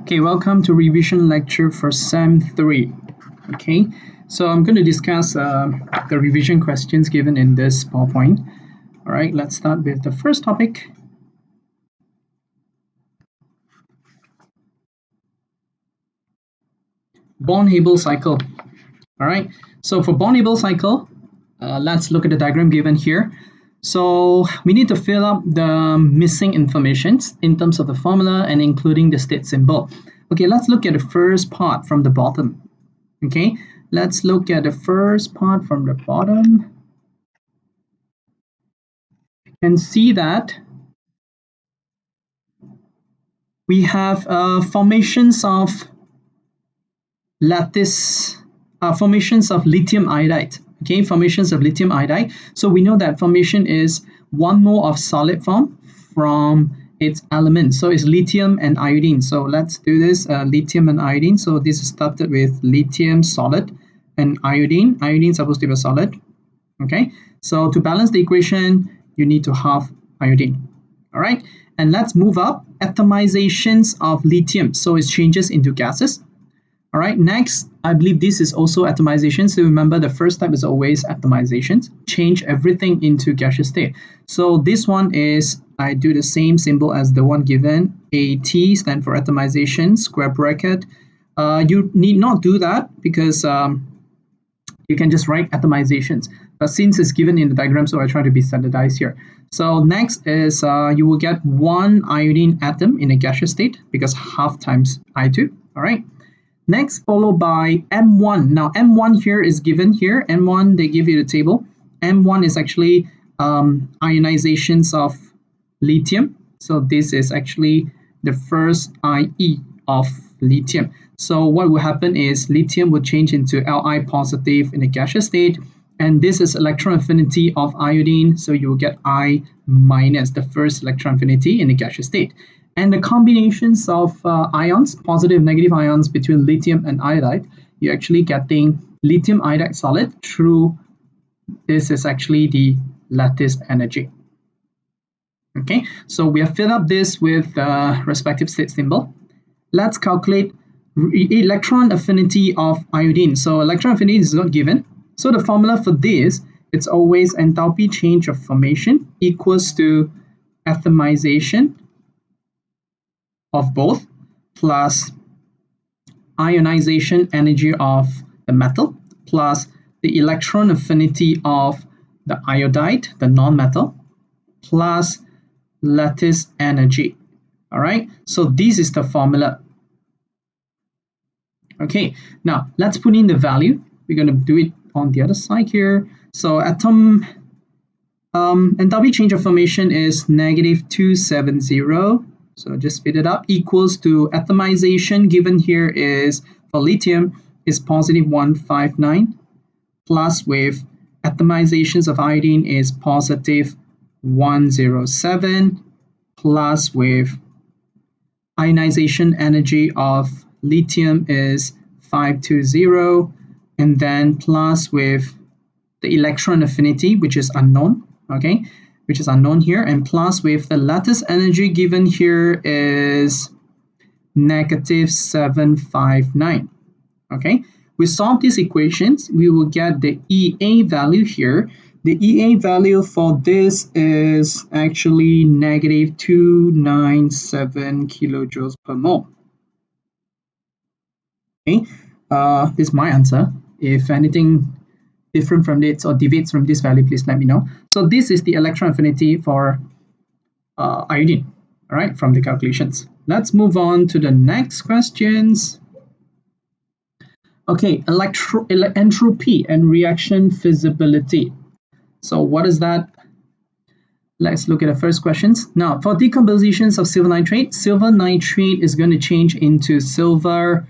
Okay, welcome to revision lecture for SEM 3. Okay, so I'm going to discuss the revision questions given in this PowerPoint. All right, let's start with the first topic. Born-Haber Cycle. All right, so for Born-Haber Cycle, let's look at the diagram given here. So we need to fill up the missing information in terms of the formula and including the state symbol. Okay, let's look at the first part from the bottom. Okay, let's look at the first part from the bottom. You can see that we have formations of lattice, formations of lithium iodide. Okay, formations of lithium iodide. So we know that formation is 1 mole of solid form from its elements. So it's lithium and iodine. So let's do this, lithium and iodine. So this is started with lithium solid and iodine. Iodine is supposed to be a solid. Okay, so to balance the equation, you need to have iodine. All right, and let's move up. Atomizations of lithium. So it changes into gases. All right, next, I believe this is also atomization. So remember, the first step is always atomizations. Change everything into gaseous state. So this one is, I do the same symbol as the one given. AT stand for atomization, square bracket. You need not do that because you can just write atomizations. But since it's given in the diagram, so I try to be standardized here. So next is you will get 1 iodine atom in a gaseous state because half times I2. All right. Next, followed by M1. Now, M1 here is given here. M1, they give you the table. M1 is actually ionizations of lithium. So this is actually the first IE of lithium. So what will happen is lithium will change into Li positive in a gaseous state. And this is electron affinity of iodine. So you will get I minus, the first electron affinity in the gaseous state. And the combinations of ions, positive, negative ions between lithium and iodide, you're actually getting lithium iodide solid through, this is actually the lattice energy. Okay, so we have filled up this with the respective state symbol. Let's calculate electron affinity of iodine. So electron affinity is not given. So the formula for this, it's always enthalpy change of formation equals to atomization of both plus ionization energy of the metal plus the electron affinity of the iodide, the non-metal, plus lattice energy. All right, so this is the formula. Okay, now let's put in the value. We're going to do it on the other side here. So atom enthalpy change of formation is -270. So just speed it up, equals to atomization given here is for lithium is positive 159 plus with atomizations of iodine is positive 107 plus with ionization energy of lithium is 520 and then plus with the electron affinity, which is unknown, okay, which is unknown here, and plus with the lattice energy given here is -759. Okay, we solve these equations, we will get the EA value here. The EA value for this is actually -297 kilojoules per mole. Okay, this is my answer. If anything different from this or deviates from this value, please let me know. So this is the electron affinity for iodine, all right, from the calculations. Let's move on to the next questions. Okay, entropy and reaction feasibility. So what is that? Let's look at the first questions. Now, for decompositions of silver nitrate is going to change into silver,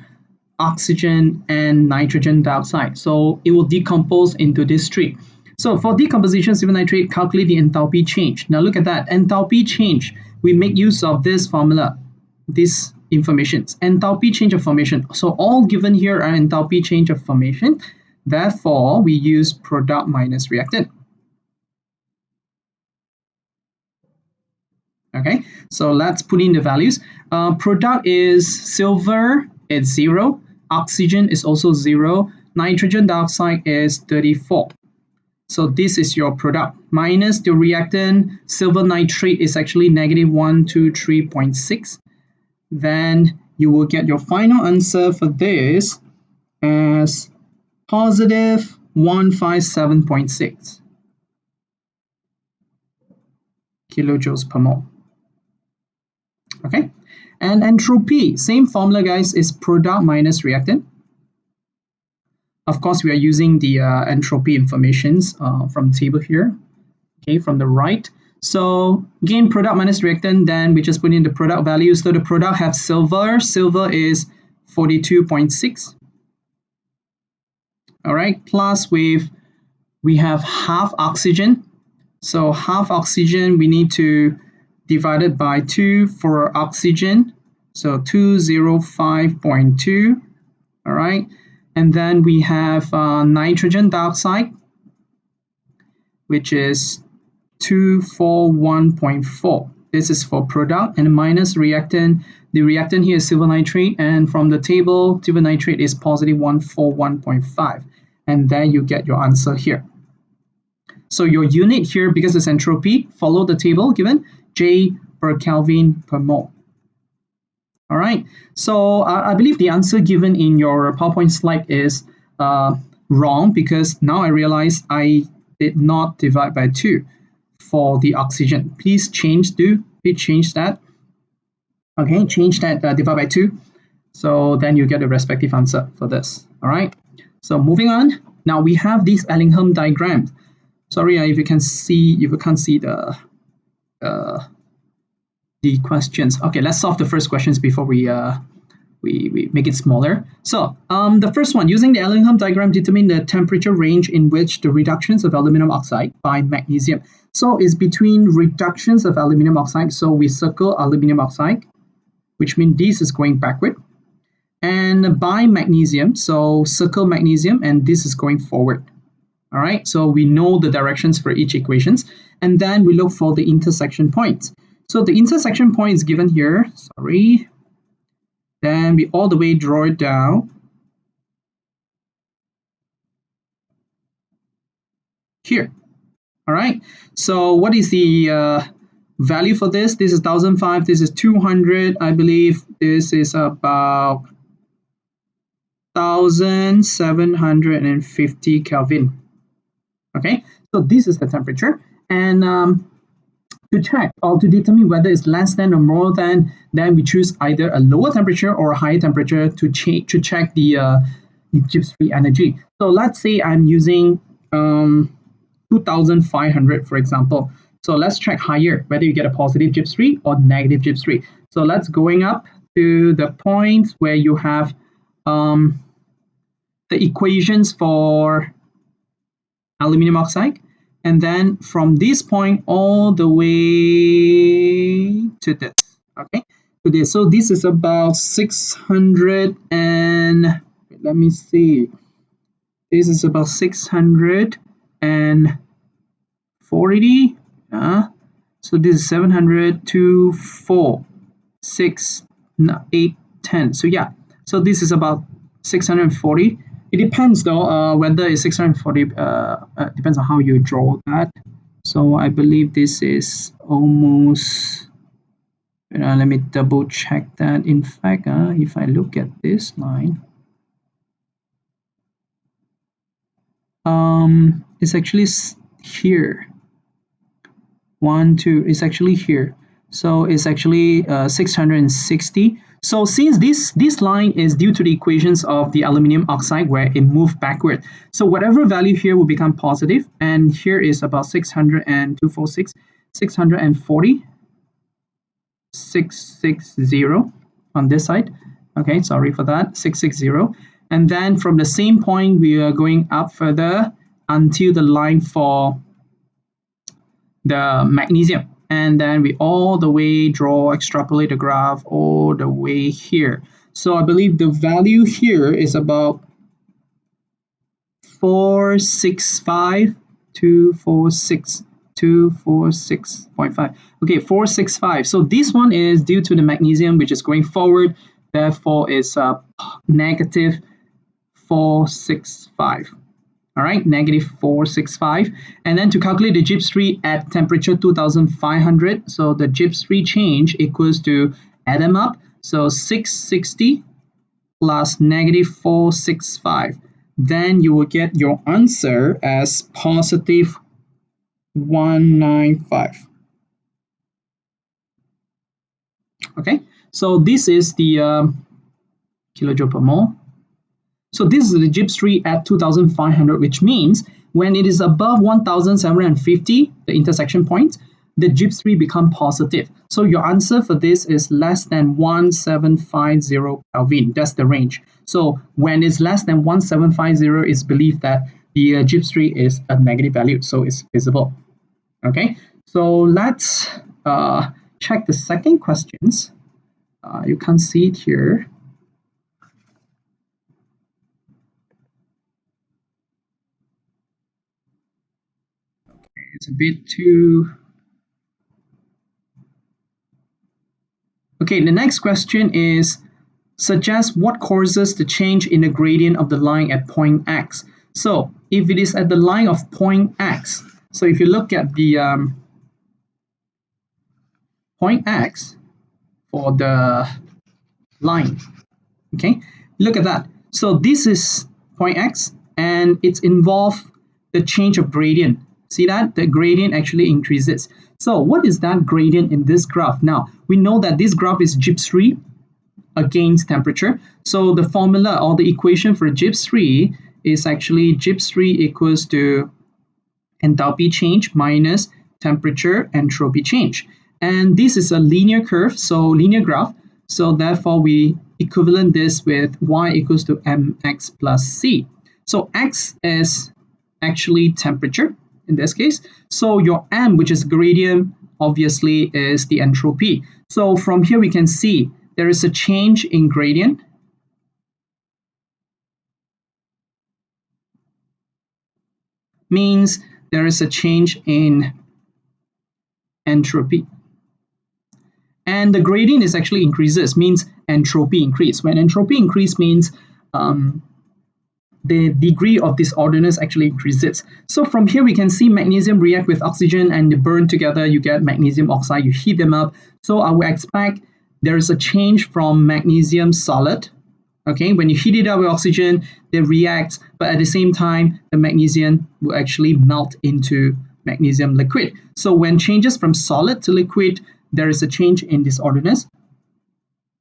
oxygen, and nitrogen dioxide. So it will decompose into these three. So for decomposition of silver nitrate, calculate the enthalpy change. Now look at that, enthalpy change. We make use of this formula, this information, enthalpy change of formation. So all given here are enthalpy change of formation. Therefore, we use product minus reactant. Okay, So let's put in the values. Product is silver, it's 0. Oxygen is also 0. Nitrogen dioxide is 34. So this is your product. Minus the reactant, silver nitrate is actually negative 123.6. Then you will get your final answer for this as positive 157.6 kilojoules per mole. Okay, and entropy, same formula, guys, is product minus reactant. Of course, we are using the entropy informations from the table here, okay, from the right. So again, product minus reactant, then we just put in the product value. So the product have silver. Silver is 42.6. All right, plus we have half oxygen. So half oxygen, we need to divide it by 2 for oxygen. So 205.2. All right. And then we have nitrogen dioxide, which is 241.4. This is for product, and minus reactant. The reactant here is silver nitrate, and from the table, silver nitrate is positive 141.5. And then you get your answer here. So your unit here, because it's entropy, follow the table given, J per Kelvin per mole. All right, so I believe the answer given in your PowerPoint slide is wrong, because now I realize I did not divide by 2 for the oxygen. Please change that. Okay, change that, divide by 2. So then you get the respective answer for this. All right, so moving on. Now we have this Elingham diagram. Sorry if you can't see the questions. Okay, let's solve the first questions before we make it smaller. So the first one, using the Elingham diagram, determine the temperature range in which the reductions of aluminum oxide by magnesium. So it's between reductions of aluminum oxide. So we circle aluminum oxide, which means this is going backward. And by magnesium, so circle magnesium, and this is going forward. All right, so we know the directions for each equations, and then we look for the intersection points. So the intersection point is given here, sorry. Then we all the way draw it down here. All right, so what is the value for this? This is 1005, this is 200, I believe this is about 1750 Kelvin. Okay, so this is the temperature, and to check or to determine whether it's less than or more than, then we choose either a lower temperature or a higher temperature to check the Gibbs free energy. So let's say I'm using 2500, for example. So let's check higher, whether you get a positive Gibbs free or negative Gibbs free. So let's going up to the point where you have the equations for aluminum oxide. And then from this point all the way to this, okay, to this. So this is about 600 and, let me see, this is about 640. So this is 700, 2, 4, 6, 8, 10. So yeah, so this is about 640. It depends though, whether it's 640, depends on how you draw that. So I believe this is almost, let me double check that. In fact, if I look at this line, it's actually here. 1, 2, it's actually here. So it's actually 660. So since this line is due to the equations of the aluminum oxide where it moved backward, so whatever value here will become positive, and here is about 600 640, 660 on this side. Okay, sorry for that, 660. And then from the same point, we are going up further until the line for the magnesium. And then we all the way extrapolate the graph all the way here. So I believe the value here is about 465 to 246.5. Okay, 465. So this one is due to the magnesium, which is going forward. Therefore, it's negative 465. All right, negative 465. And then to calculate the Gibbs free at temperature 2500, so the Gibbs free change equals to, add them up, so 660 plus negative 465. Then you will get your answer as positive 195. Okay, so this is the kilojoule per mole. So this is the Gibbs free at 2500, which means when it is above 1750, the intersection point, the Gibbs free become positive. So your answer for this is less than 1750 Kelvin. That's the range. So when it's less than 1750, it's believed that the Gibbs free is a negative value, so it's visible. Okay, so let's check the second questions. You can't see it here. It's a bit too... Okay, the next question is, suggest what causes the change in the gradient of the line at point X. So if it is at the line of point X, so if you look at the point X for the line, okay, look at that. So this is point X and it's involved the change of gradient. See that? The gradient actually increases. So what is that gradient in this graph? Now, we know that this graph is Gibbs free against temperature. So the formula or the equation for Gibbs free is actually Gibbs free equals to enthalpy change minus temperature entropy change. And this is a linear curve, so linear graph. So therefore we equivalent this with y equals to mx plus c. So x is actually temperature in this case. So your m, which is gradient, obviously is the entropy. So from here we can see there is a change in gradient. Means there is a change in entropy. And the gradient is actually increases, means entropy increase. When entropy increase means the degree of disorderness actually increases. So from here we can see magnesium react with oxygen and they burn together, you get magnesium oxide, you heat them up. So I would expect there is a change from magnesium solid. Okay, when you heat it up with oxygen, they react, but at the same time, the magnesium will actually melt into magnesium liquid. So when changes from solid to liquid, there is a change in disorderness,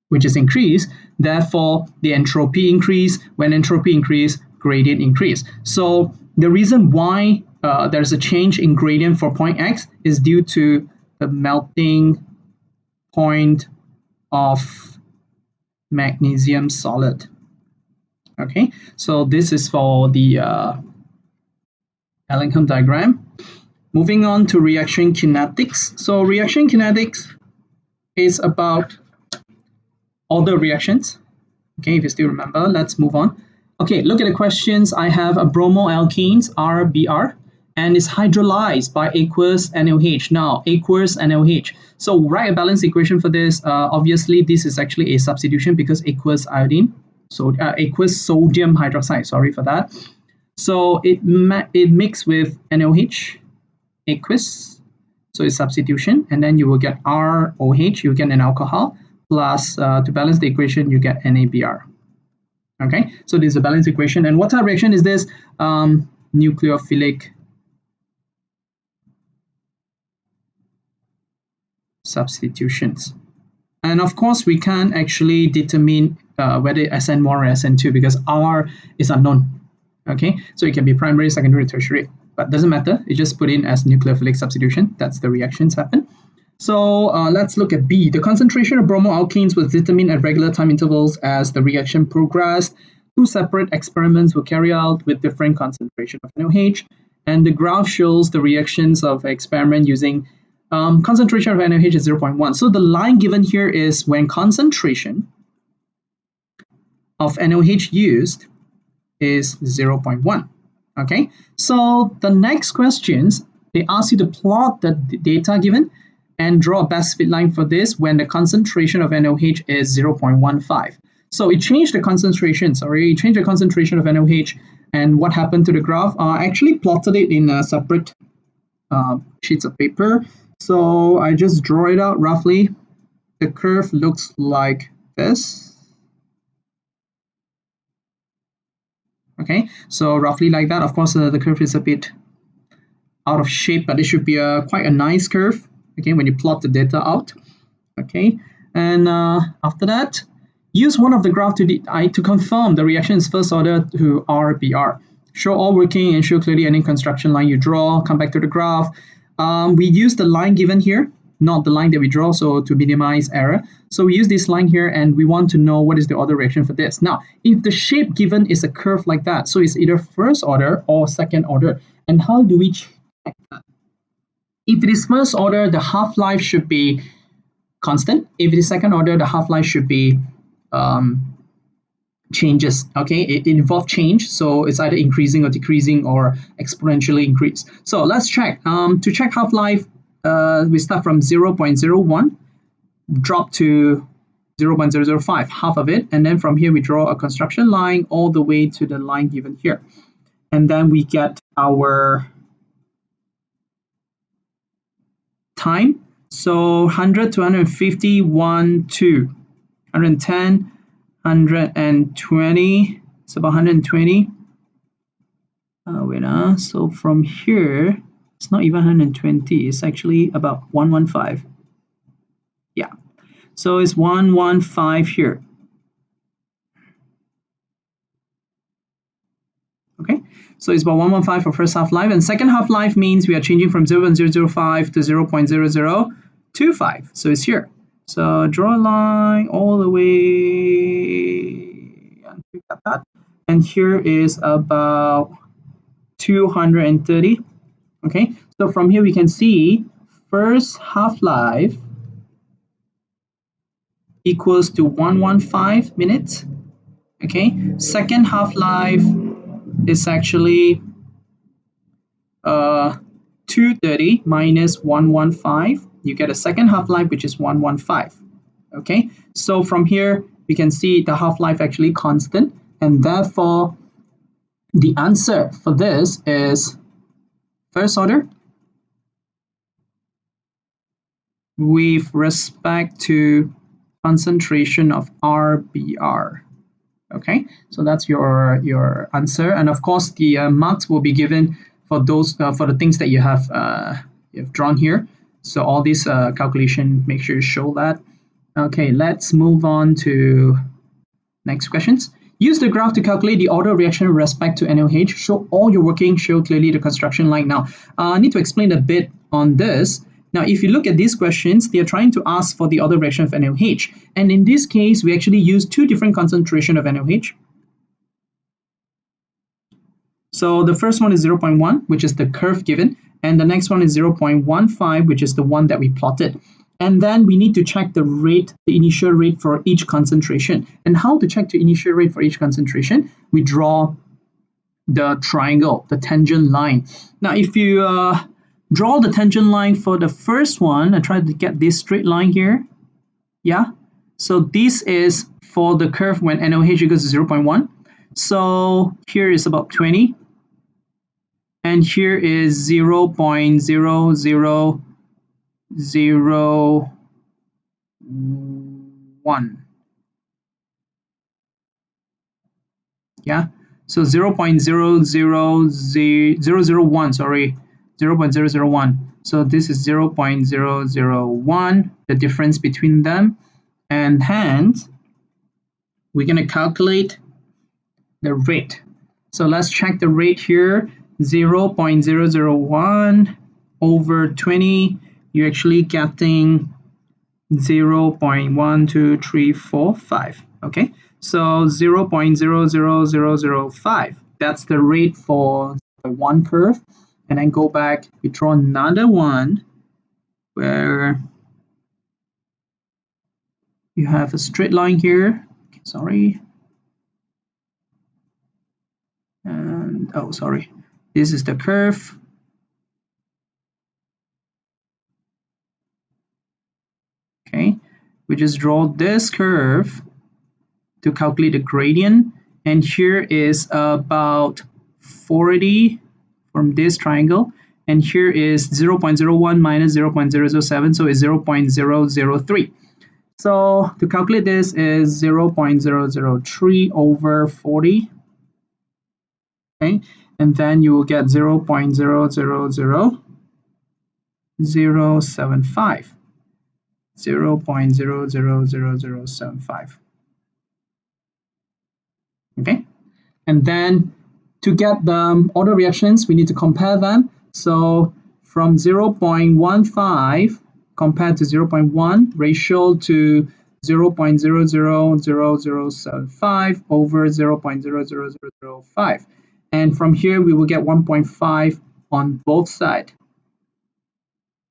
which is increased. Therefore, the entropy increase. When entropy increase, gradient increase. So the reason why there's a change in gradient for point X is due to the melting point of magnesium solid. Okay, so this is for the Electrochemistry diagram. Moving on to reaction kinetics. So reaction kinetics is about order reactions. Okay, if you still remember, let's move on. Okay, look at the questions. I have a bromoalkenes RBr and is hydrolyzed by aqueous NaOH. Now, aqueous NaOH. So write a balanced equation for this. Obviously, this is actually a substitution because aqueous iodine, so aqueous sodium hydroxide, sorry for that. So it mixed with NaOH, aqueous, so it's substitution, and then you will get ROH, you get an alcohol, plus to balance the equation, you get NaBr. Okay, so this is a balanced equation. And what type of reaction is this? Nucleophilic substitutions. And of course, we can't actually determine whether SN1 or SN2 because R is unknown. Okay, so it can be primary, secondary, tertiary, but doesn't matter. You just put in as nucleophilic substitution. That's the reactions happen. So let's look at B. The concentration of bromoalkenes was determined at regular time intervals as the reaction progressed. Two separate experiments were carried out with different concentration of NaOH, and the graph shows the reactions of experiment using concentration of NaOH is 0.1. So the line given here is when concentration of NaOH used is 0.1. Okay, so the next questions they ask you to plot the data given and draw a best fit line for this when the concentration of NaOH is 0.15. So it changed the concentration, of NaOH, and what happened to the graph? I actually plotted it in a separate sheets of paper. So I just draw it out roughly. The curve looks like this. Okay, so roughly like that. Of course, the curve is a bit out of shape, but it should be quite a nice curve, okay, when you plot the data out. Okay, and after that, use one of the graph to confirm the reaction is first order to RBR. Show all working and show clearly any construction line you draw. Come back to the graph. We use the line given here, not the line that we draw, so to minimize error. So we use this line here, and we want to know what is the order reaction for this. Now, if the shape given is a curve like that, so it's either first order or second order. And how do we check that? If it is first order, the half-life should be constant. If it is second order, the half-life should be changes. Okay, it involves change, so it's either increasing or decreasing or exponentially increase. So let's check. To check half-life, we start from 0.01, drop to 0.005, half of it, and then from here we draw a construction line all the way to the line given here, and then we get our time. So 100 to 150, 1, 2, 110, 120, it's about 120. So from here, it's not even 120, it's actually about 115. Yeah, so it's 115 here. Okay, so it's about 115 for first half-life, and second half-life means we are changing from 0.005 to 0.0025, so it's here. So draw a line all the way, and we got that. And here is about 230. Okay, so from here we can see first half-life equals to 115 minutes. Okay, second half-life is actually 230 minus 115. You get a second half-life, which is 115. Okay, so from here we can see the half-life actually constant, and therefore the answer for this is first order with respect to concentration of RBR. Okay, so that's your answer, and of course the marks will be given for those for the things that you've drawn here. So all these calculation, make sure you show that. Okay, let's move on to next questions. Use the graph to calculate the order of reaction with respect to NaOH. Show all your working, show clearly the construction line. Now, I need to explain a bit on this. Now, if you look at these questions, they are trying to ask for the order of reaction of NaOH. And in this case, we actually use two different concentrations of NaOH. So the first one is 0.1, which is the curve given, and the next one is 0.15, which is the one that we plotted. And then we need to check the rate, the initial rate for each concentration. And how to check the initial rate for each concentration? We draw the triangle, the tangent line. Now, if you draw the tangent line for the first one, I try to get this straight line here. Yeah, so this is for the curve when NaOH equals to 0.1. So here is about 20. And here is 0.0001. Yeah, so 0.0001, sorry, 0.001. So this is 0.001, the difference between them. And hence, we're going to calculate the rate. So let's check the rate here. 0.001 over 20, you're actually getting 0.12345. Okay, so 0.00005. That's the rate for one curve. And then go back, we draw another one where you have a straight line here. Okay, sorry. And oh, sorry. This is the curve. we just draw this curve to calculate the gradient, and here is about 40 from this triangle, and here is 0.01 minus 0.007, so it's 0.003. So to calculate this is 0.003 over 40, okay, and then you will get 0.000075. 0.000075. Okay, and then to get the order reactions, we need to compare them. So from 0.15 compared to 0.1 ratio to 0.000075 over 0.00005. And from here, we will get 1.5 on both sides.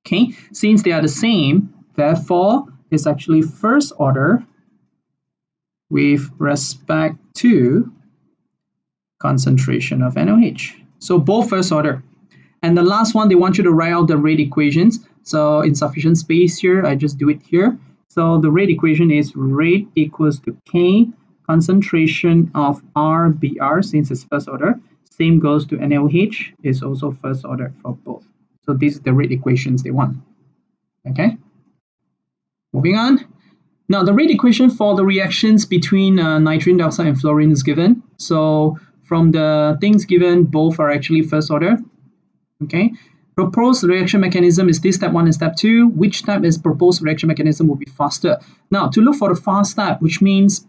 Okay, since they are the same, therefore, it's actually first order with respect to concentration of NOH. So both first order. And the last one, they want you to write out the rate equations. So insufficient space here, I just do it here. So the rate equation is rate equals to K, concentration of RBR, since it's first order. Same goes to NOH, is also first order for both. So these are the rate equations they want. Okay, moving on. Now the rate equation for the reactions between nitrogen dioxide and fluorine is given. So from the things given, both are actually first order. Okay, proposed reaction mechanism is this step 1 and step 2. Which step is proposed reaction mechanism will be faster? Now to look for the fast step, which means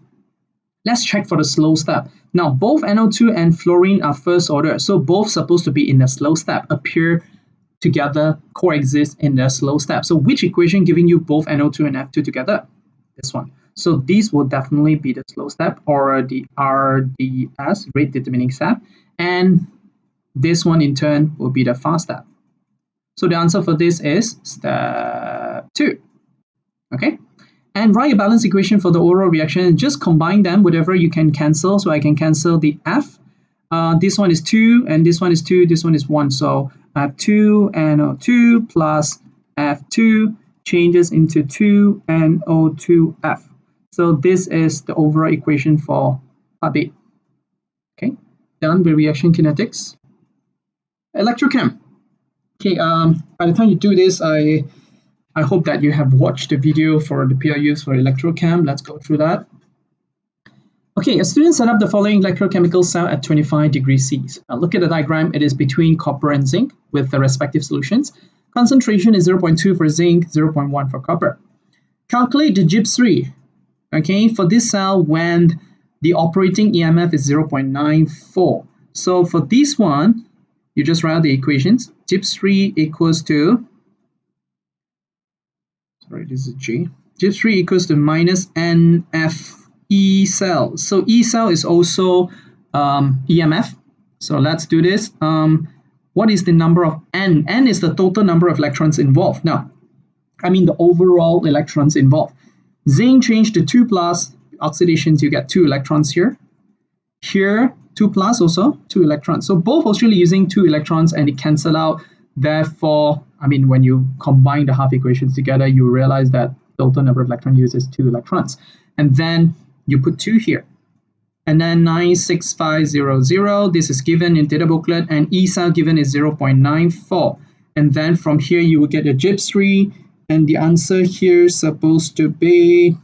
let's check for the slow step. Now both NO2 and fluorine are first order, so both supposed to be in the slow step, appear together, coexist in the slow step. So which equation giving you both NO2 and F2 together? This one. So these will definitely be the slow step, or the RDS, rate determining step, and this one in turn will be the fast step. So the answer for this is step 2. Okay, and write a balance equation for the overall reaction and just combine them, whatever you can cancel. So I can cancel the F. This one is 2 and this one is 2, this one is 1. So I have 2 NO2 plus F2 changes into 2 NO2F. So this is the overall equation for part B. Okay, done with reaction kinetics. Electrochem. Okay, by the time you do this, I hope that you have watched the video for the PRUs for electrochem. Let's go through that. Okay, a student set up the following electrochemical cell at 25 degrees C. Now look at the diagram. It is between copper and zinc with the respective solutions. Concentration is 0.2 for zinc, 0.1 for copper. Calculate the Gibbs 3, okay, for this cell when the operating EMF is 0.94. So for this one, you just write out the equations. Gibbs 3 equals to, sorry, this is G. Gibbs 3 equals to minus NF E cell. So E cell is also EMF. So let's do this. What is the number of N? N is the total number of electrons involved. Now, I mean the overall electrons involved. Zinc changed to 2 plus, oxidations, you get 2 electrons here. Here, 2 plus also, 2 electrons. So both actually using 2 electrons and it cancel out. Therefore, I mean, when you combine the half equations together, you realize that total number of electrons used is 2 electrons. And then you put 2 here. And then 96500, this is given in data booklet, and E cell given is 0.94. And then from here, you will get a Gibbs 3, and the answer here is supposed to be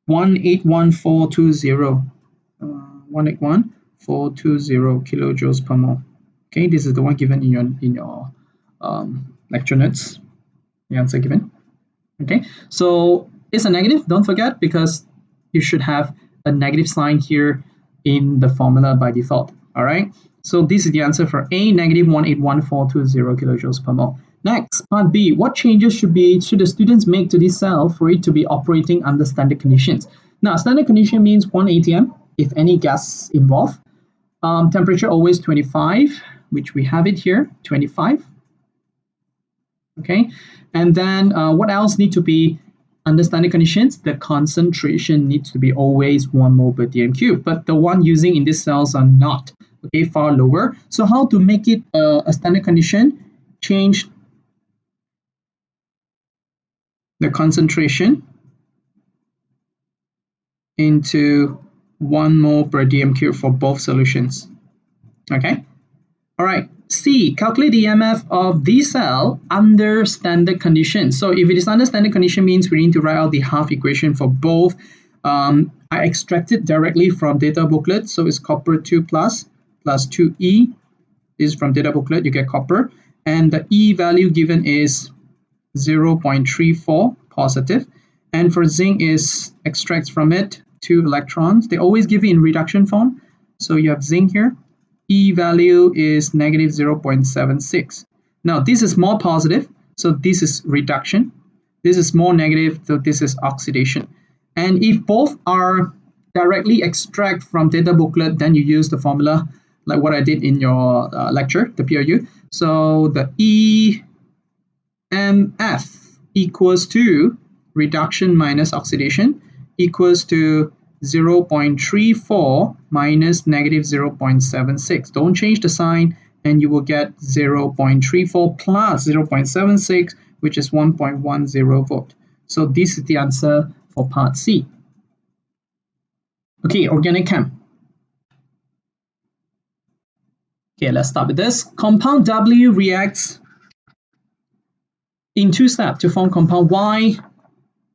181420. 181420 kilojoules per mole. Okay, this is the one given in your lecture notes. The answer given. Okay, so it's a negative, don't forget, because you should have a negative sign here in the formula by default. All right, so this is the answer for A, negative 181420 kilojoules per mole. Next, part B, what changes should the students make to this cell for it to be operating under standard conditions? Now, standard condition means 1 atm, if any gas involved. Temperature always 25, which we have it here, 25. Okay, and then what else need to be under standard conditions? The concentration needs to be always 1 mole per dm cube, but the one using in these cells are not, okay, far lower. So how to make it a standard condition? Change the concentration into 1 mole per dm cube for both solutions. Okay. All right. C, calculate the EMF of the cell under standard conditions. So if it is under standard condition, means we need to write out the half equation for both. I extracted directly from data booklet. So it's copper 2 plus 2E. This is from data booklet, you get copper. And the E value given is 0.34 positive. And for zinc is extracts from it 2 electrons. They always give you in reduction form. So you have zinc here. E value is negative 0.76. Now this is more positive, so this is reduction. This is more negative, so this is oxidation. And if both are directly extract from data booklet, then you use the formula like what I did in your lecture, the PRU. So the EMF equals to reduction minus oxidation equals to 0.34 minus negative 0.76. Don't change the sign and you will get 0.34 plus 0.76, which is 1.10 volt. So this is the answer for part C. Okay, organic chem. Okay, let's start with this. Compound W reacts in 2 steps to form compound Y.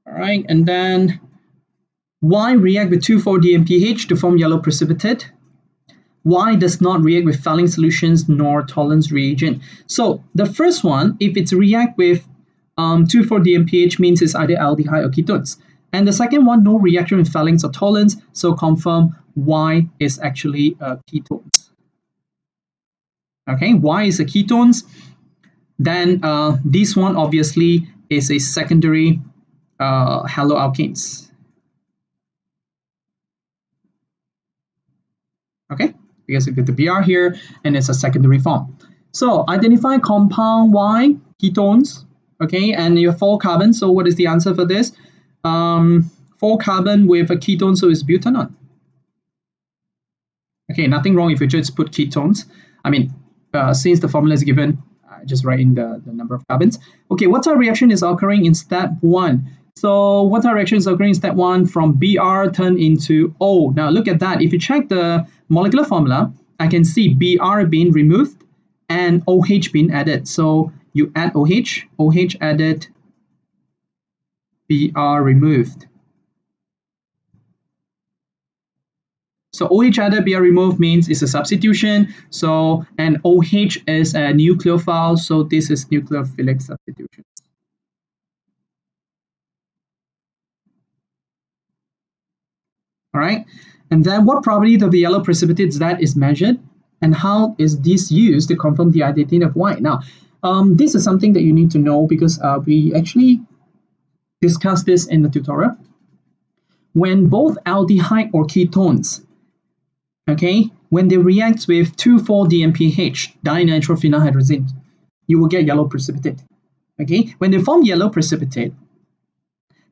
All right, and then Y react with 2,4-DMPH to form yellow precipitate. Y does not react with Fehling solutions nor tolerance reagent. So the first one, if it's react with 2,4-DMPH, means it's either aldehyde or ketones. And the second one, no reaction with Fehlings or tolerance, so confirm Y is actually ketones. Okay, Y is a ketones. Then this one obviously is a secondary haloalkanes. Okay, because you get the Br here and it's a secondary form. So identify compound Y, ketones, okay, and you have 4 carbon. So what is the answer for this? 4 carbon with a ketone, so it's butanol. Okay, nothing wrong if you just put ketones. I mean, since the formula is given, just write in the number of carbons. Okay, what type of reaction is occurring in step 1? So what type of reaction is occurring in step 1 from Br turn into O? Now look at that. If you check the molecular formula, I can see Br being removed and OH being added. So you add OH, OH added, Br removed. So OH added, Br removed means it's a substitution. So, and OH is a nucleophile, so this is nucleophilic substitution. All right, and then what property of the yellow precipitate that is measured, and how is this used to confirm the identity of Y? Now, this is something that you need to know because we actually discussed this in the tutorial. When both aldehyde or ketones, okay, when they react with 2,4-DMPH, dinitrophenylhydrazine, you will get yellow precipitate. Okay, when they form yellow precipitate,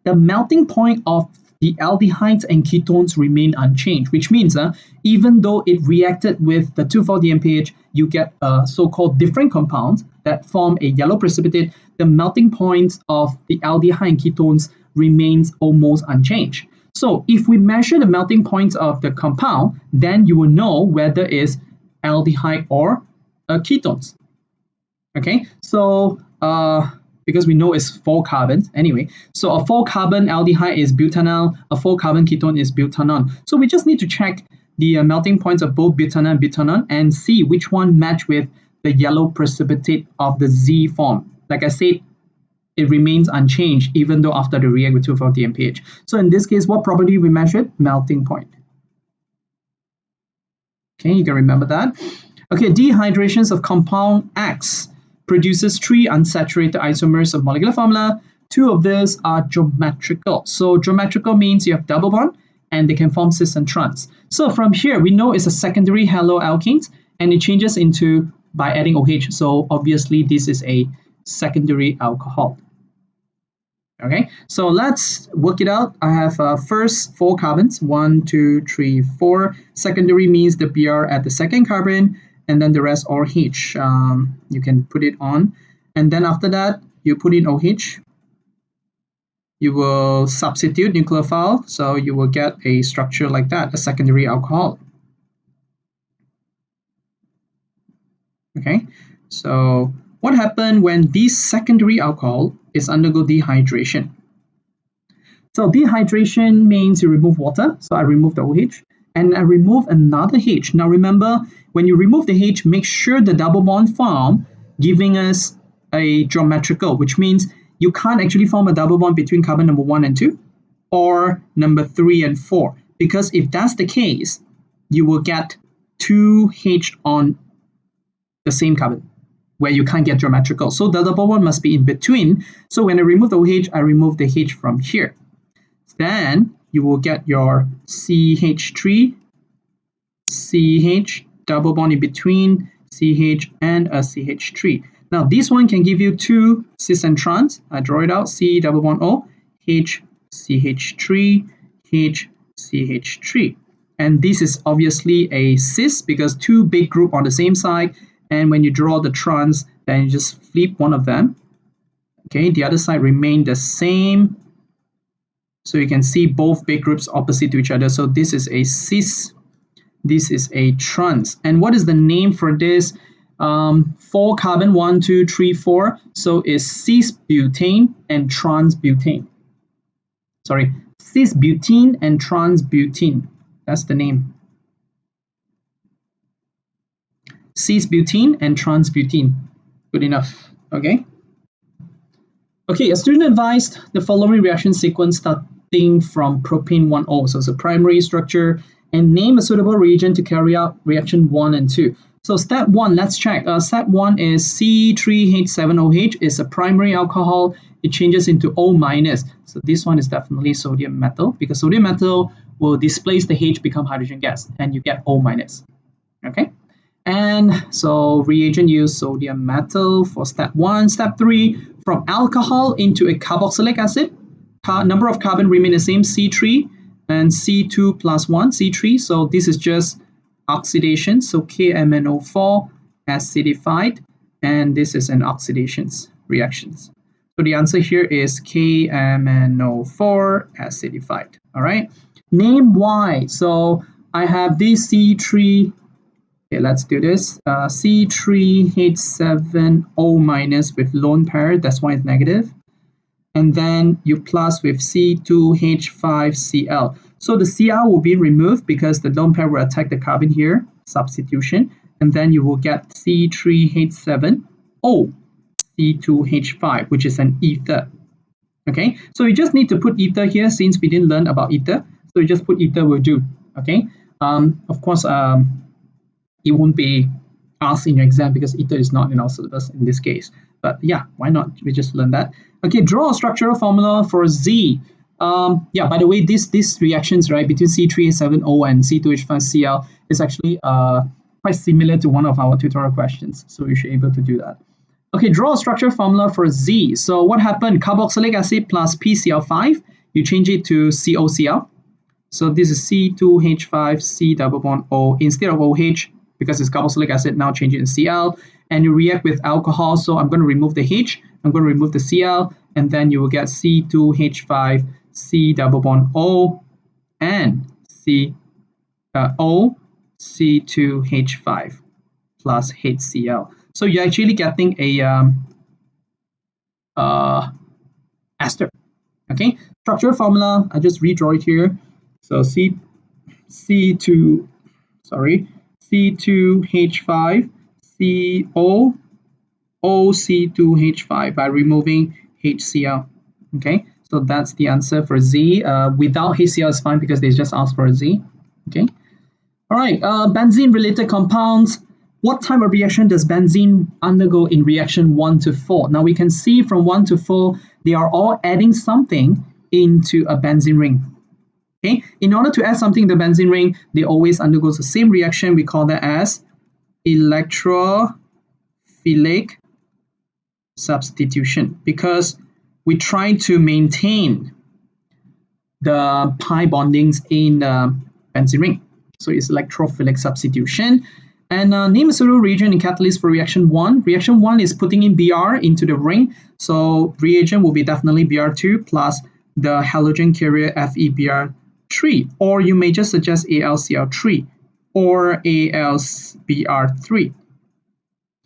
the melting point of the aldehydes and ketones remain unchanged, which means even though it reacted with the 2,4-DMPH, you get a so-called different compounds that form a yellow precipitate. The melting points of the aldehyde and ketones remains almost unchanged. So if we measure the melting points of the compound, then you will know whether it's aldehyde or ketones. Okay, so because we know it's 4 carbons anyway. So a 4 carbon aldehyde is butanol, a 4 carbon ketone is butanol. So we just need to check the melting points of both butanol and butanol and see which one match with the yellow precipitate of the Z form. Like I said, it remains unchanged even though after the react with 2,4-DMPH. So in this case, what property we measured? Melting point. Okay, you can remember that. Okay, dehydrations of compound X produces 3 unsaturated isomers of molecular formula. 2 of these are geometrical. So geometrical means you have double bond and they can form cis and trans. So from here, we know it's a secondary haloalkanes and it changes into by adding OH. So obviously this is a secondary alcohol. Okay, so let's work it out. I have first 4 carbons, 1, 2, 3, 4. Secondary means the Br at the second carbon, and then the rest OH. You can put it on, and then after that you put in OH. you will substitute nucleophile, so you will get a structure like that, a secondary alcohol. Okay, so what happened when this secondary alcohol is undergo dehydration? So dehydration means you remove water. So I remove the OH and I remove another H. Now remember, when you remove the H, make sure the double bond form, giving us a geometrical, which means you can't actually form a double bond between carbon number 1 and 2 or number 3 and 4. Because if that's the case, you will get 2H on the same carbon where you can't get geometrical. So the double bond must be in between. So when I remove the OH, I remove the H from here. Then you will get your CH3, CH, double bond in between, CH and a CH3. Now this one can give you two cis and trans. I draw it out, C double bond O, H, CH3, H, CH3. And this is obviously a cis because two big group on the same side. And when you draw the trans, then you just flip one of them. Okay, the other side remain the same. So you can see both big groups opposite to each other. So this is a cis, this is a trans. And what is the name for this? 4 carbon, 1, 2, 3, 4. So it's cis-butane and trans-butane. Sorry, cis-butene and trans-butene. That's the name. Cis-butene and trans-butene. Good enough, okay? Okay, a student advised the following reaction sequence starting from propane 1O. So it's a primary structure and name a suitable reagent to carry out reaction 1 and 2. So step 1, let's check. Step 1 is C3H7OH is a primary alcohol. It changes into O minus. So this one is definitely sodium metal because sodium metal will displace the H, become hydrogen gas, and you get O minus. Okay. And so reagent use sodium metal for step 1. Step 3, from alcohol into a carboxylic acid. Number of carbon remain the same, C3 and C2 plus 1, C3. So this is just oxidation. So KMNO4 acidified, and this is an oxidation reactions. So the answer here is KMNO4 acidified. All right. Name Y. So I have this C3. Okay, let's do this. C3H7O minus with lone pair, that's why it's negative. And then you plus with C2H5Cl. So the Cl will be removed because the lone pair will attack the carbon here, substitution. And then you will get C3H7O, C2H5, which is an ether. Okay, so you just need to put ether here since we didn't learn about ether. So you just put ether will do. Okay, of course, it won't be asked in your exam because ether is not in our syllabus in this case. But yeah, why not? We just learned that. Okay, draw a structural formula for Z. Yeah, by the way, these reactions, right, between C3H7O and C2H5Cl is actually quite similar to one of our tutorial questions. So you should be able to do that. Okay, draw a structural formula for Z. So what happened? Carboxylic acid plus PCl5, you change it to COCl. So this is C2H5, C double bond O. Instead of OH, because it's carboxylic acid, now change it to Cl. And you react with alcohol, so I'm going to remove the H, I'm going to remove the Cl, and then you will get C2H5, C double bond O, and O, C2H5 plus HCl. So you're actually getting a ester. Okay, structural formula, I just redraw it here. So C2H5 CO OC2H5 by removing HCl. Okay, so that's the answer for Z. Without HCl is fine because they just asked for a Z. Okay, all right. Benzene related compounds. What type of reaction does benzene undergo in reaction 1 to 4? Now we can see from 1 to 4, they are all adding something into a benzene ring. Okay, in order to add something in the benzene ring, they always undergo the same reaction. We call that as electrophilic substitution because we try to maintain the pi bondings in the benzene ring. So it's electrophilic substitution. And name a suitable reagent and catalyst for reaction 1. Reaction 1 is putting in Br into the ring. So reagent will be definitely Br2 plus the halogen carrier FeBr3, or you may just suggest AlCl3 or AlBr3.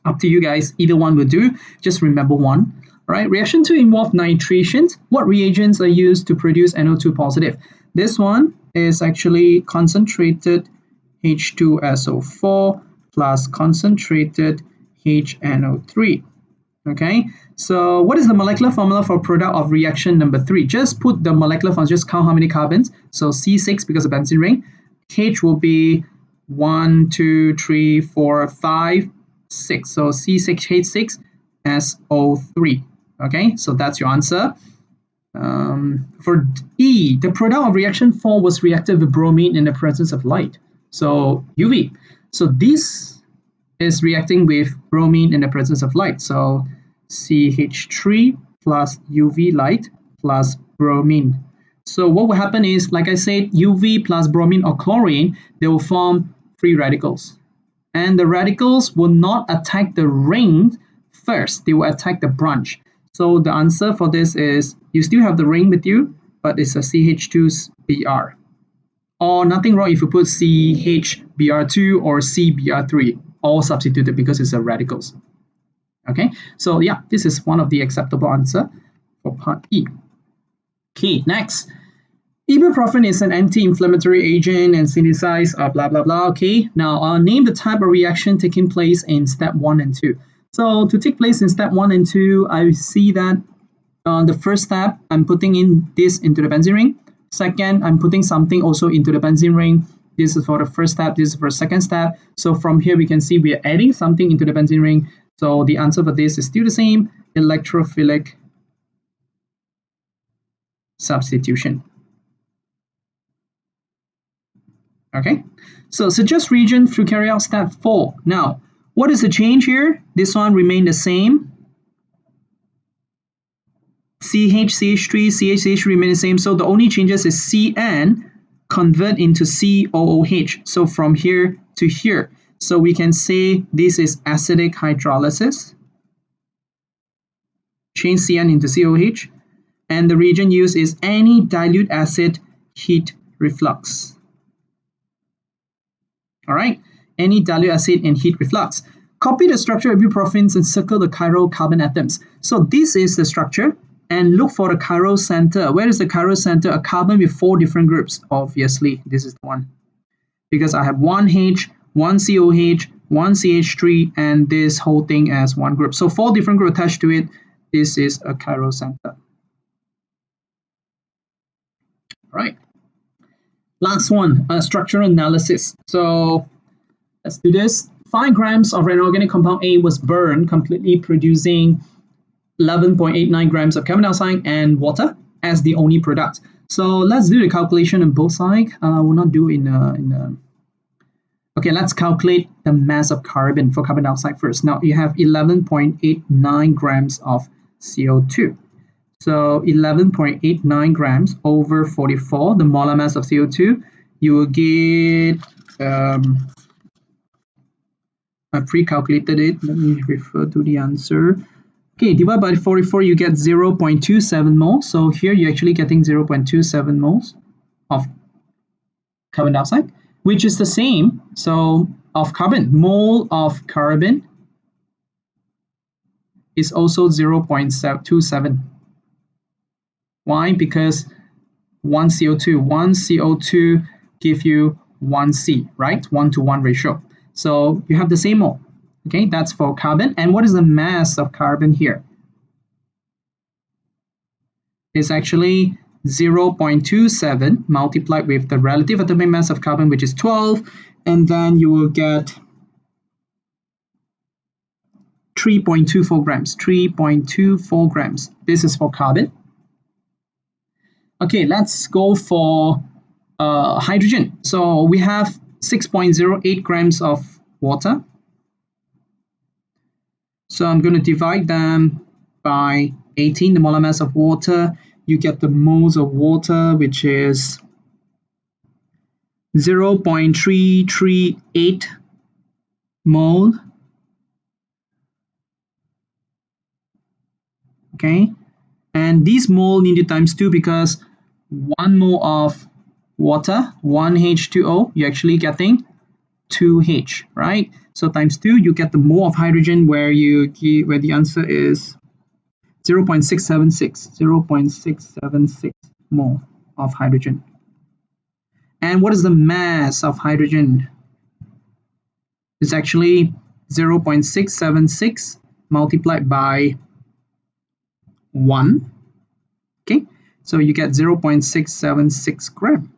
Up to you guys, either one will do. Just remember one. All right, reaction 2 involve nitrations. What reagents are used to produce NO2 positive? This one is actually concentrated H2SO4 plus concentrated HNO3. Okay, so what is the molecular formula for product of reaction number 3? Just put the molecular formula, just count how many carbons. So C6 because of benzene ring. H will be 1, 2, 3, 4, 5, 6. So C6H6SO3. Okay, so that's your answer. For E, the product of reaction 4 was reacted with bromine in the presence of light. So UV. So this is reacting with bromine in the presence of light. So CH3 plus UV light plus bromine. So what will happen is, like I said, UV plus bromine or chlorine, they will form free radicals. And the radicals will not attack the ring first, they will attack the branch. So the answer for this is, you still have the ring with you, but it's a CH2Br. Or nothing wrong if you put CHBr2 or CBr3, all substituted because it's a radicals. Okay, so yeah, this is one of the acceptable answer for part E. Okay, next. Ibuprofen is an anti-inflammatory agent and synthesized blah blah blah. Okay, now name the type of reaction taking place in step 1 and 2. So to take place in step 1 and 2, I see that on the first step, I'm putting in this into the benzene ring. Second, I'm putting something also into the benzene ring. This is for the first step, this is for the second step. So from here, we can see we are adding something into the benzene ring. So the answer for this is still the same, electrophilic substitution. Okay, so suggest region to carry out step 4. Now, what is the change here? This one remained the same. CH, CH3, CH, CH remain the same. So the only changes is CN convert into COOH. So from here to here. So we can say this is acidic hydrolysis. Change CN into COOH. And the region used is any dilute acid heat reflux. All right, any dilute acid and heat reflux. Copy the structure of ibuprofens and circle the chiral carbon atoms. So this is the structure, and look for the chiral center. Where is the chiral center? A carbon with 4 different groups. Obviously, this is the one. Because I have one H, one COH, one CH3, and this whole thing as one group. So 4 different groups attached to it. This is a chiral center. All right. Last one, structural analysis. So let's do this. 5 grams of an organic compound A was burned, completely producing 11.89 grams of carbon dioxide and water as the only product. So let's do the calculation on both sides. We'll not do Okay, let's calculate the mass of carbon for carbon dioxide first. Now you have 11.89 grams of CO2. So 11.89 grams over 44, the molar mass of CO2, you will get, I pre-calculated it. Let me refer to the answer. Okay, divide by 44, you get 0.27 moles. So here you're actually getting 0.27 moles of carbon dioxide, which is the same. So of carbon, mole of carbon is also 0.27. Why? Because one CO2 give you 1 C, right? 1-to-1 ratio. So you have the same mole. Okay, that's for carbon. And what is the mass of carbon here? It's actually 0.27 multiplied with the relative atomic mass of carbon, which is 12, and then you will get 3.24 grams. 3.24 grams. This is for carbon. Okay, let's go for hydrogen. So we have 6.08 grams of water. So I'm going to divide them by 18, the molar mass of water. You get the moles of water, which is 0.338 mole. Okay, And this mole need to times 2 because 1 mole of water, 1 H2O, you're actually getting 2H, right? So times 2, you get the mole of hydrogen where the answer is 0.676 mole of hydrogen. And what is the mass of hydrogen? It's actually 0.676 multiplied by 1. Okay, so you get 0.676 gram.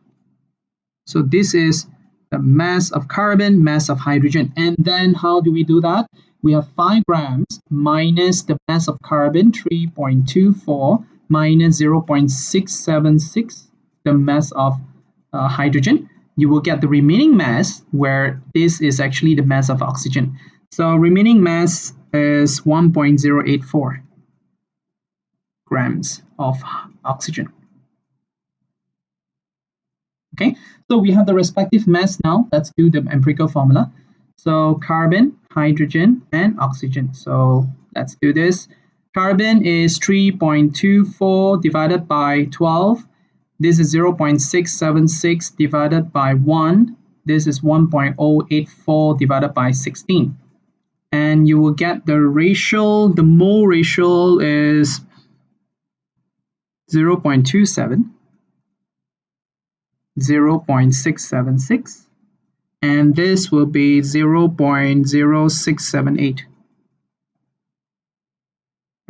So this is the mass of carbon, mass of hydrogen. And then how do we do that? We have 5 grams minus the mass of carbon, 3.24, minus 0.676, the mass of hydrogen. You will get the remaining mass, where this is actually the mass of oxygen. So remaining mass is 1.084 grams of oxygen. Okay, so we have the respective mass now. Let's do the empirical formula. So carbon, hydrogen, and oxygen. So let's do this. Carbon is 3.24 divided by 12. This is 0.676 divided by 1. This is 1.084 divided by 16. And you will get the ratio, the mole ratio is 0.27. 0.676, and this will be 0.0678.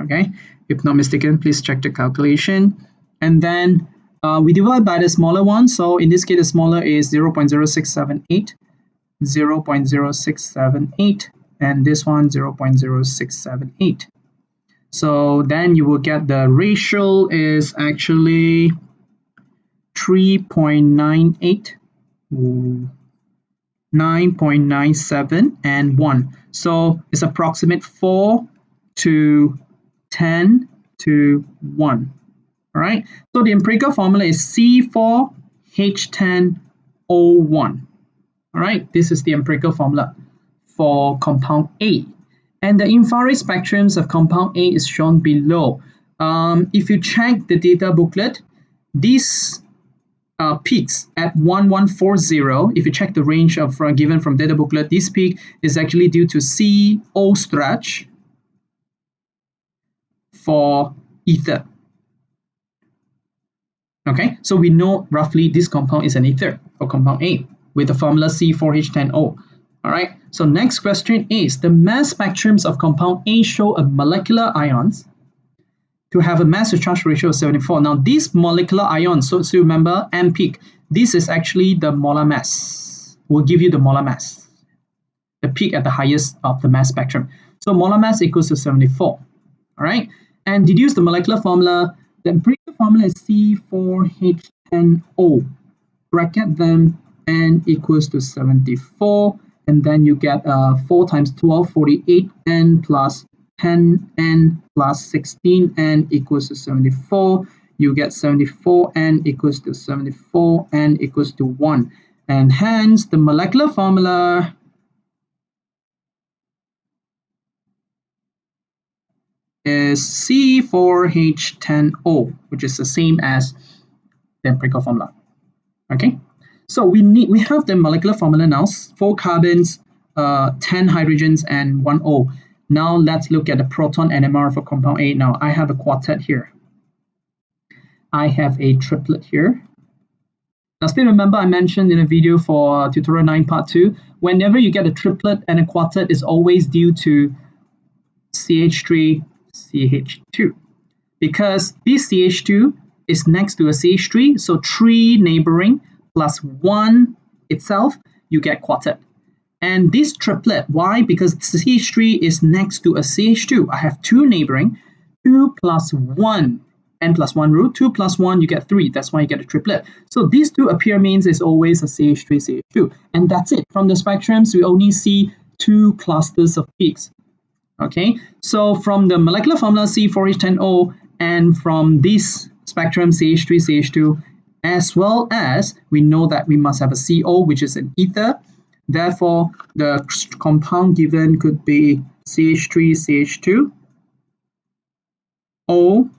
Okay, if not mistaken, please check the calculation. And then we divide by the smaller one. So in this case, the smaller is 0.0678, 0.0678, and this one 0.0678. So then you will get the ratio is actually 3.98, 9.97, and 1. So it's approximate 4 to 10 to 1. All right. So the empirical formula is C4H10O1. All right. This is the empirical formula for compound A. And the infrared spectrums of compound A is shown below. If you check the data booklet, these peaks at 1140, if you check the range of given from data booklet, this peak is actually due to CO stretch for ether. Okay, so we know roughly this compound is an ether for compound A with the formula C4H10O. All right, so next question is the mass spectrums of compound A show a molecular ions to have a mass to charge ratio of 74. Now, these molecular ions, so remember M peak, this is actually the molar mass. Will give you the molar mass, the peak at the highest of the mass spectrum. So molar mass equals to 74. All right, and deduce the molecular formula. The empirical formula is C4H10O. Bracket them, N equals to 74, and then you get 4 times 12, 48, N plus 10n plus 16n equals to 74. You get 74n equals to 74n equals to 1. And hence, the molecular formula is C4H10O, which is the same as the empirical formula. Okay, so we have the molecular formula now: 4 carbons, 10 hydrogens, and 1 O. Now let's look at the proton NMR for compound A. Now I have a quartet here. I have a triplet here. Now still remember I mentioned in a video for tutorial 9 part 2, whenever you get a triplet and a quartet is always due to CH3, CH2. Because this CH2 is next to a CH3, so 3 neighboring plus 1 itself, you get quartet. And this triplet, why? Because CH3 is next to a CH2. I have 2 neighboring, 2 plus 1, n plus 1 rule, 2 plus 1, you get 3. That's why you get a triplet. So these two appear means it's always a CH3, CH2. And that's it. From the spectrums, we only see 2 clusters of peaks. Okay, so from the molecular formula C4H10O and from this spectrum CH3, CH2, as well as we know that we must have a CO, which is an ether. Therefore, the compound given could be CH3, CH2, O,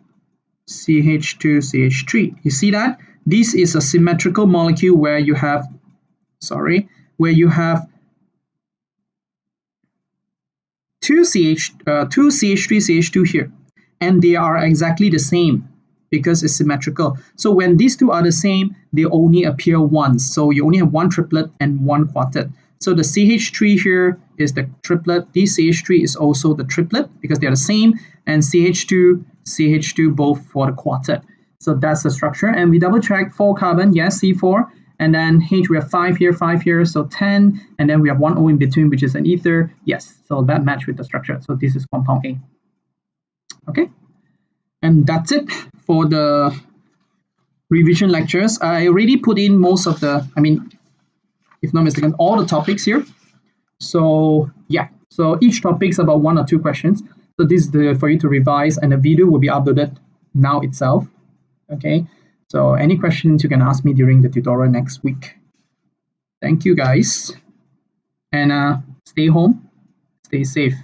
CH2CH3. You see that? This is a symmetrical molecule where you have, where you have two CH3, CH2 here, and they are exactly the same because it's symmetrical. So when these two are the same, they only appear once. So you only have one triplet and one quartet. So the CH3 here is the triplet. This CH3 is also the triplet because they are the same, and CH2, CH2 both for the quartet. So that's the structure. And we double check 4 carbon, yes, C4. And then H, we have 5 here, so 10. And then we have one O in between, which is an ether. Yes, so that match with the structure. So this is compound A. Okay, and that's it for the revision lectures. I already put in most of the, if not mistaken, all the topics here. So yeah, so each topic is about 1 or 2 questions. So this is for you to revise, and the video will be uploaded now itself. Okay, so any questions you can ask me during the tutorial next week. Thank you guys, and stay home, stay safe.